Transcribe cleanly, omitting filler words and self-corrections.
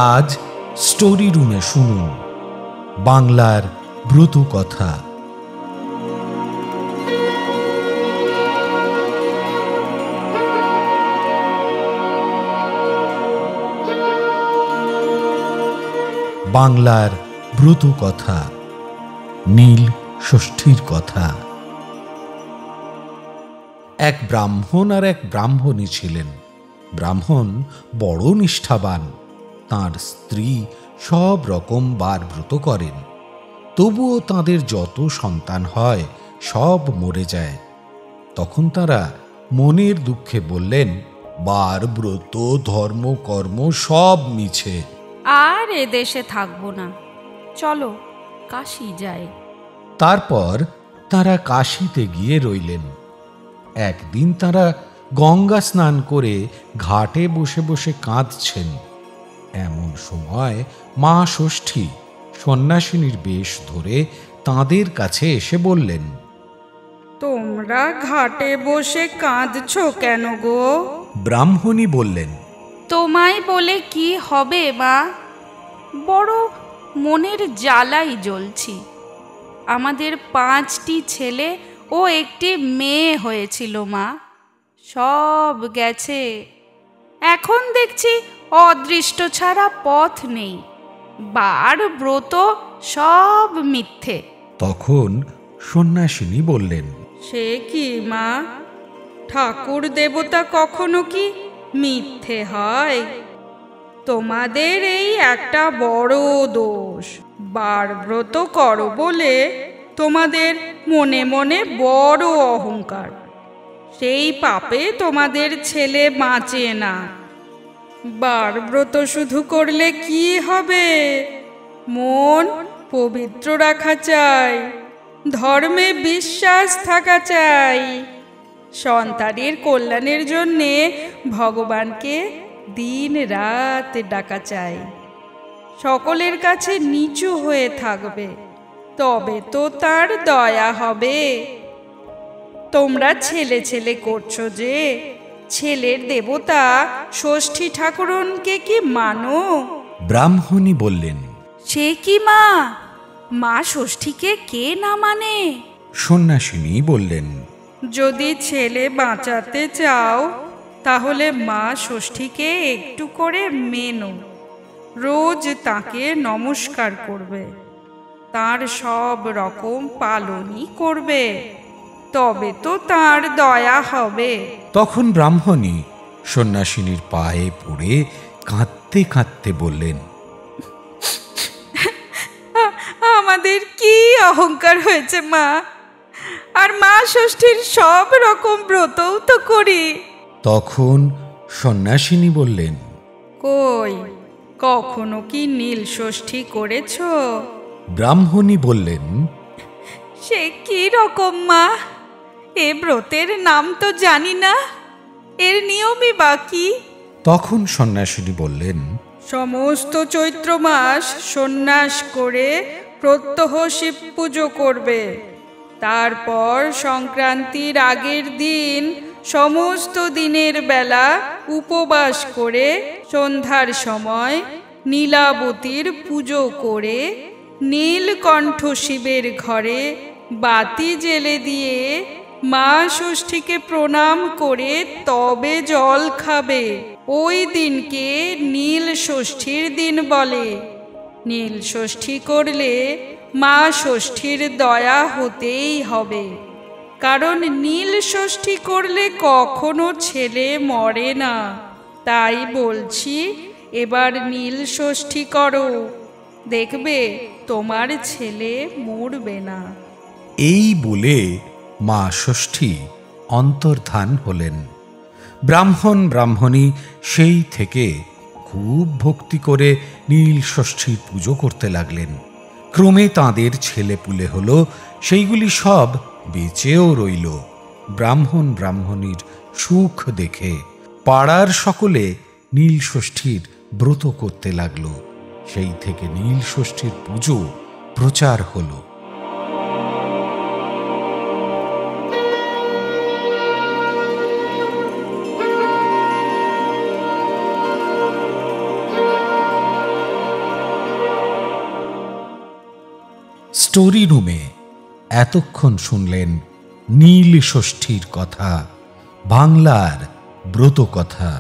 আজ স্টোরি রুমে শুনুন বাংলার ব্রত কথা। বাংলার ব্রত কথা, নীল ষষ্ঠীর কথা। এক ব্রাহ্মণ আর এক ব্রাহ্মণী ছিলেন। ব্রাহ্মণ বড় নিষ্ঠাবান, তাঁর স্ত্রী সব রকম বার ব্রত করেন, তবুও তাঁদের যত সন্তান হয় সব মরে যায়। তখন তারা মনের দুঃখে বললেন, বার ব্রত ধর্ম কর্ম সব মিছে, আর এ দেশে থাকবো না, চলো কাশী যাই। তারপর তারা কাশীতে গিয়ে রইলেন। একদিন তারা গঙ্গা স্নান করে ঘাটে বসে বসে কাঁদছেন। এমন সময় মা ষষ্ঠী সন্ন্যাসিনীর বেশ ধরে তাঁদের কাছে এসে বললেন, তোমরা ঘাটে বসে কাঁদছো কেন গো? ব্রাহ্মণী বললেন, তোমায় বলে কি হবে মা, বড় মনের জ্বালাই জ্বলছি। আমাদের 5টি ছেলে ও একটি মেয়ে হয়েছিল মা, সব গেছে। এখন দেখছি অদৃষ্ট ছাড়া পথ নেই, বার ব্রত সব মিথ্যে। তখন সন্ন্যাসিনী বললেন, সে কি মা, ঠাকুর দেবতা কখনো কি মিথ্যে হয়? তোমাদের এই একটা বড় দোষ, বার ব্রত করো বলে তোমাদের মনে মনে বড় অহংকার, সেই পাপে তোমাদের ছেলে বাঁচে না। বার ব্রত শুধু করলে কি হবে? মন পবিত্র রাখা চাই, ধর্মে বিশ্বাস থাকা চাই, সন্তানের কল্যাণের জন্যে ভগবানকে দিন রাত ডাকা চাই। সকলের কাছে নিচু হয়ে থাকবে, তবে তো তার দয়া হবে। তোমরা ছেলে ছেলে করছো যে, ছেলের দেবতা ষষ্ঠী ঠাকুরনকে কি মানো? ব্রাহ্মণী বললেন, সে কি মা, মা ষষ্ঠীকে কে না মানে? সন্ন্যাসিনী বললেন, যদি ছেলে বাঁচাতে চাও তাহলে মা ষষ্ঠীকে একটু করে মেনো, রোজ তাকে নমস্কার করবে, তার সব রকম পালনই করবে, তবে তো তার দয়া হবে। তখন ব্রাহ্মণী সন্ন্যাসিনীর পায়ে পড়ে কাঁদতে কাঁদতে বললেন, আমাদের কি অহংকার হয়েছে মা, আর মা ষষ্ঠীর সব রকম ব্রতও তো করি। তখন সন্ন্যাসিনী বললেন, কই, কখনো কি নীল ষষ্ঠী করেছো? ব্রাহ্মণী বললেন, সে কি রকম মা, এ ব্রতের নাম তো জানি না, এর নিয়মই বাকি। তখন সন্ন্যাসিনী বললেন, সমস্ত চৈত্র মাস সন্ন্যাস করে প্রত্যহ শিব পুজো করবে, তারপর সংক্রান্তির আগের দিন সমস্ত দিনের বেলা উপবাস করে সন্ধ্যার সময় নীলাবতীর পুজো করে নীলকণ্ঠ শিবের ঘরে বাতি জেলে দিয়ে মা ষষ্ঠীকে প্রণাম করে তবে জল খাবে। ওই দিনকে নীল ষষ্ঠীর দিন বলে। নীল ষষ্ঠী করলে মা ষষ্ঠীর দয়া হতেই হবে, কারণ নীল ষষ্ঠী করলে কখনো ছেলে মরে না। তাই বলছি, এবার নীল ষষ্ঠী করো, দেখবে তোমার ছেলে মরবে না। এই বলে মা ষষ্ঠী অন্তর্ধান হলেন। ব্রাহ্মণ ব্রাহ্মণী সেই থেকে খুব ভক্তি করে নীল ষষ্ঠীর পুজো করতে লাগলেন। ক্রমে তাঁদের ছেলেপুলে হলো, সেইগুলি সব বেঁচেও রইল। ব্রাহ্মণ ব্রাহ্মণীর সুখ দেখে পাড়ার সকলে নীল ষষ্ঠীর ব্রত করতে লাগল। সেই থেকে নীল ষষ্ঠীর পুজো প্রচার হলো। স্টোরি রুমে এতক্ষণ শুনলেন নীল ষষ্ঠীর কথা, বাংলার ব্রত কথা।